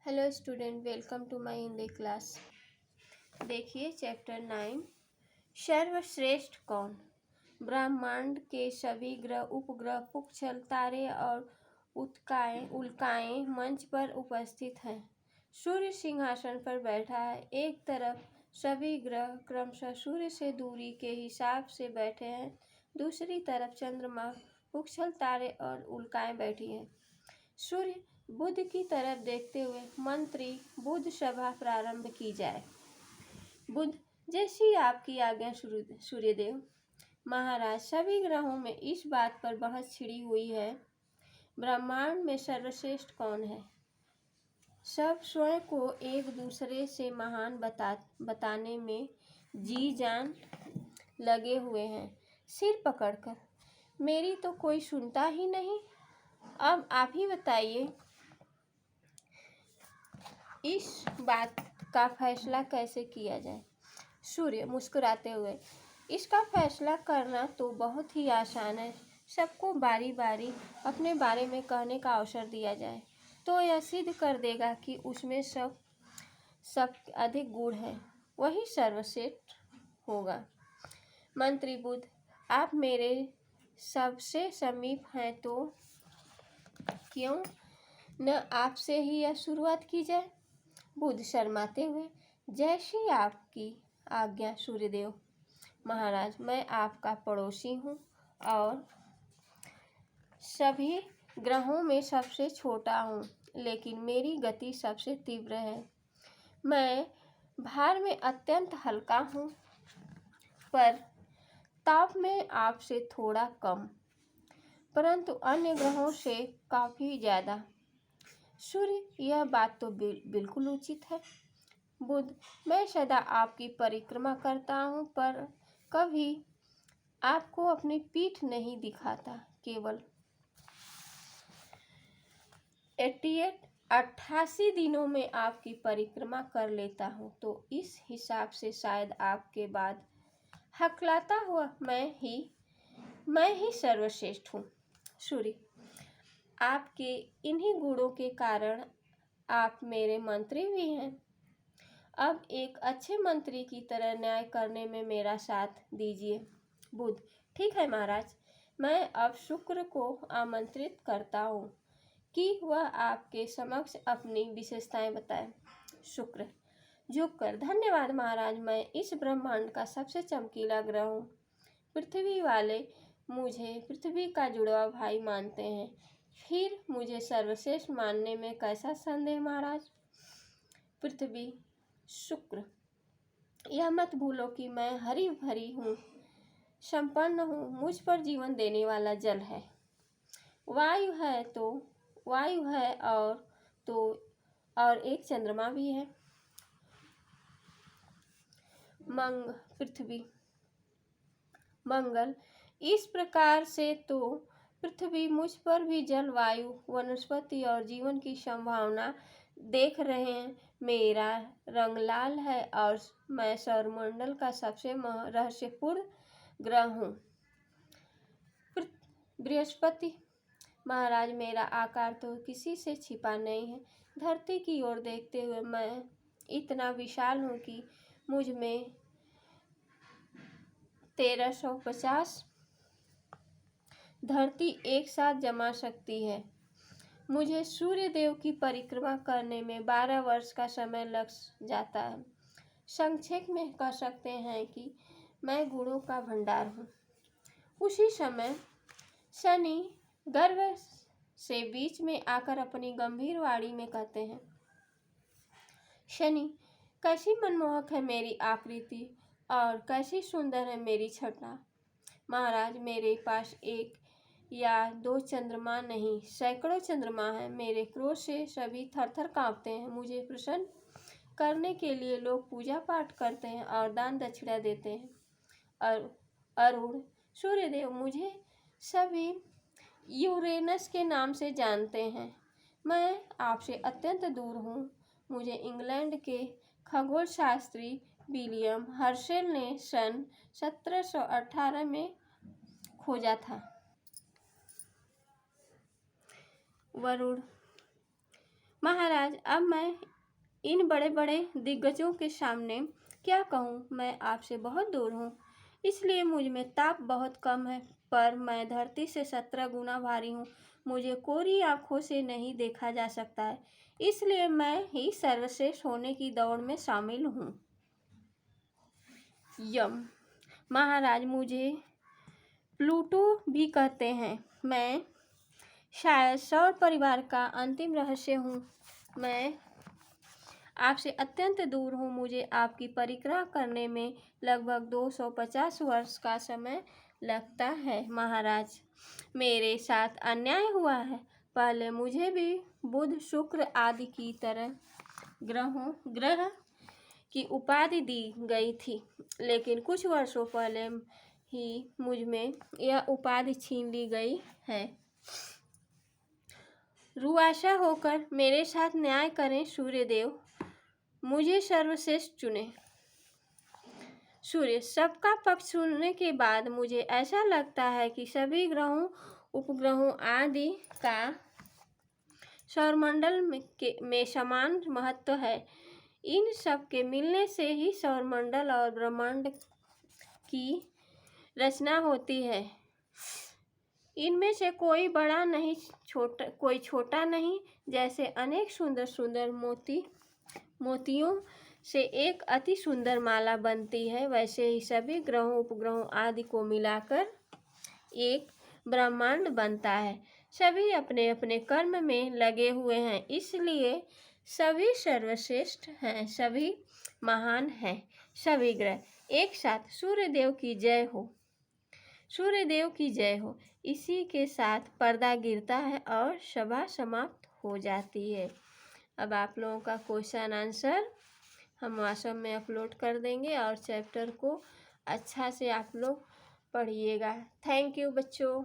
Hello student, welcome to my Hindi class. देखिए chapter 9, सर्वश्रेष्ठ कौन। ब्रह्मांड के सभी ग्रह, उपग्रह, पुच्छल, तारे और उल्काएं मंच पर उपस्थित हैं। सूर्य सिंहासन पर बैठा है। एक तरफ सभी ग्रह क्रमशः सूर्य से दूरी के हिसाब से बैठे हैं, दूसरी तरफ चंद्रमा, पुच्छल, तारे और उल्काएं बैठी हैं। सूर्य बुध की तरफ देखते हुए मंत्री, बुध सभा प्रारंभ की जाए। बुध, जैसी आपकी आज्ञा सूर्यदेव। महाराज, सभी ग्रहों में इस बात पर बहस छिड़ी हुई है, ब्रह्मांड में सर्वश्रेष्ठ कौन है। सब स्वयं को एक दूसरे से महान बताने में जी जान लगे हुए हैं, सिर पकड़कर। मेरी तो कोई सुनता ही नहीं। अब आप ही बताइए, इस बात का फैसला कैसे किया जाए। सूर्य मुस्कुराते हुए, इसका फैसला करना तो बहुत ही आसान है। सबको बारी बारी अपने बारे में कहने का अवसर दिया जाए तो यह सिद्ध कर देगा कि उसमें सब अधिक गुण है, वही सर्वश्रेष्ठ होगा। मंत्री बुध, आप मेरे सबसे समीप हैं, तो क्यों न आपसे ही यह शुरुआत की जाए। बुध शर्माते हुए, जैसी आपकी आज्ञा सूर्यदेव। महाराज, मैं आपका पड़ोसी हूँ और सभी ग्रहों में सबसे छोटा हूँ, लेकिन मेरी गति सबसे तीव्र है। मैं भार में अत्यंत हल्का हूँ, पर ताप में आपसे थोड़ा कम, परंतु अन्य ग्रहों से काफ़ी ज़्यादा। सूर्य, यह बात तो बिल्कुल उचित है। बुध, मैं सदा आपकी परिक्रमा करता हूँ, पर कभी आपको अपनी पीठ नहीं दिखाता, केवल 88 दिनों में आपकी परिक्रमा कर लेता हूँ, तो इस हिसाब से शायद आपके बाद हकलाता हुआ मैं ही सर्वश्रेष्ठ हूँ। सूर्य, आपके इन्हीं गुणों के कारण आप मेरे मंत्री भी हैं। अब एक अच्छे मंत्री की तरह न्याय करने में मेरा साथ दीजिए। बुध, ठीक है महाराज, मैं अब शुक्र को आमंत्रित करता हूँ कि वह आपके समक्ष अपनी विशेषताएं बताए। शुक्र झुककर, धन्यवाद महाराज, मैं इस ब्रह्मांड का सबसे चमकीला ग्रह हूँ। पृथ्वी वाले मुझे पृथ्वी का जुड़वा भाई मानते हैं, फिर मुझे सर्वश्रेष्ठ मानने में कैसा संदेह महाराज। पृथ्वी, शुक्र, यह मत भूलो कि मैं हरी भरी हूँ, संपन्न हूँ, मुझ पर जीवन देने वाला जल है, वायु है और एक चंद्रमा भी है। पृथ्वी, मंगल, इस प्रकार से तो पृथ्वी मुझ पर भी जल, वायु, वनस्पति और जीवन की संभावना देख रहे हैं। मेरा रंग लाल है और मैं सौरमंडल का सबसे रहस्यपूर्ण ग्रह हूँ। बृहस्पति, महाराज, मेरा आकार तो किसी से छिपा नहीं है। धरती की ओर देखते हुए मैं इतना विशाल हूँ कि मुझ में 1350 धरती एक साथ जमा सकती है। मुझे सूर्य देव की परिक्रमा करने में 12 वर्ष का समय लग जाता है। संक्षेप में कह सकते हैं कि मैं गुणों का भंडार हूँ। उसी समय शनि गर्भ से बीच में आकर अपनी गंभीर वाणी में कहते हैं, शनि, कैसी मनमोहक है मेरी आकृति और कैसी सुंदर है मेरी छटा। महाराज, मेरे पास एक या दो चंद्रमा नहीं, सैकड़ों चंद्रमा है। मेरे क्रोध से सभी थरथर कांपते हैं। मुझे प्रसन्न करने के लिए लोग पूजा पाठ करते हैं और दान दक्षिणा देते हैं। अरुण, सूर्यदेव, मुझे सभी यूरेनस के नाम से जानते हैं। मैं आपसे अत्यंत दूर हूँ। मुझे इंग्लैंड के खगोल शास्त्री विलियम हर्शेल ने सन 1718 में खोजा था। वरुण, महाराज, अब मैं इन बड़े बड़े दिग्गजों के सामने क्या कहूँ। मैं आपसे बहुत दूर हूँ, इसलिए मुझ में ताप बहुत कम है, पर मैं धरती से 17 गुना भारी हूँ। मुझे कोरी आंखों से नहीं देखा जा सकता है, इसलिए मैं ही सर्वश्रेष्ठ होने की दौड़ में शामिल हूँ। यम, महाराज, मुझे प्लूटो भी कहते हैं। मैं शायद सौर परिवार का अंतिम रहस्य हूँ। मैं आपसे अत्यंत दूर हूँ। मुझे आपकी परिक्रमा करने में लगभग 250 वर्ष का समय लगता है। महाराज, मेरे साथ अन्याय हुआ है। पहले मुझे भी बुध, शुक्र आदि की तरह ग्रह की उपाधि दी गई थी, लेकिन कुछ वर्षों पहले ही मुझ में यह उपाधि छीन ली गई है। रुआशा होकर मेरे साथ न्याय करें सूर्यदेव, मुझे सर्वश्रेष्ठ चुने। सूर्य, सबका पक्ष सुनने के बाद मुझे ऐसा लगता है कि सभी ग्रहों, उपग्रहों आदि का सौरमंडल में समान महत्व है। इन सब के मिलने से ही सौरमंडल और ब्रह्मांड की रचना होती है। इनमें से कोई बड़ा नहीं, कोई छोटा नहीं। जैसे अनेक सुंदर सुंदर मोतियों से एक अति सुंदर माला बनती है, वैसे ही सभी ग्रहों, उपग्रहों आदि को मिलाकर एक ब्रह्मांड बनता है। सभी अपने अपने कर्म में लगे हुए हैं, इसलिए सभी सर्वश्रेष्ठ हैं, सभी महान हैं। सभी ग्रह एक साथ सूर्यदेव की जय हो, सूर्यदेव की जय हो। इसी के साथ पर्दा गिरता है और सभा समाप्त हो जाती है। अब आप लोगों का क्वेश्चन आंसर हम व्हाट्सएप में अपलोड कर देंगे और चैप्टर को अच्छा से आप लोग पढ़िएगा। थैंक यू बच्चों।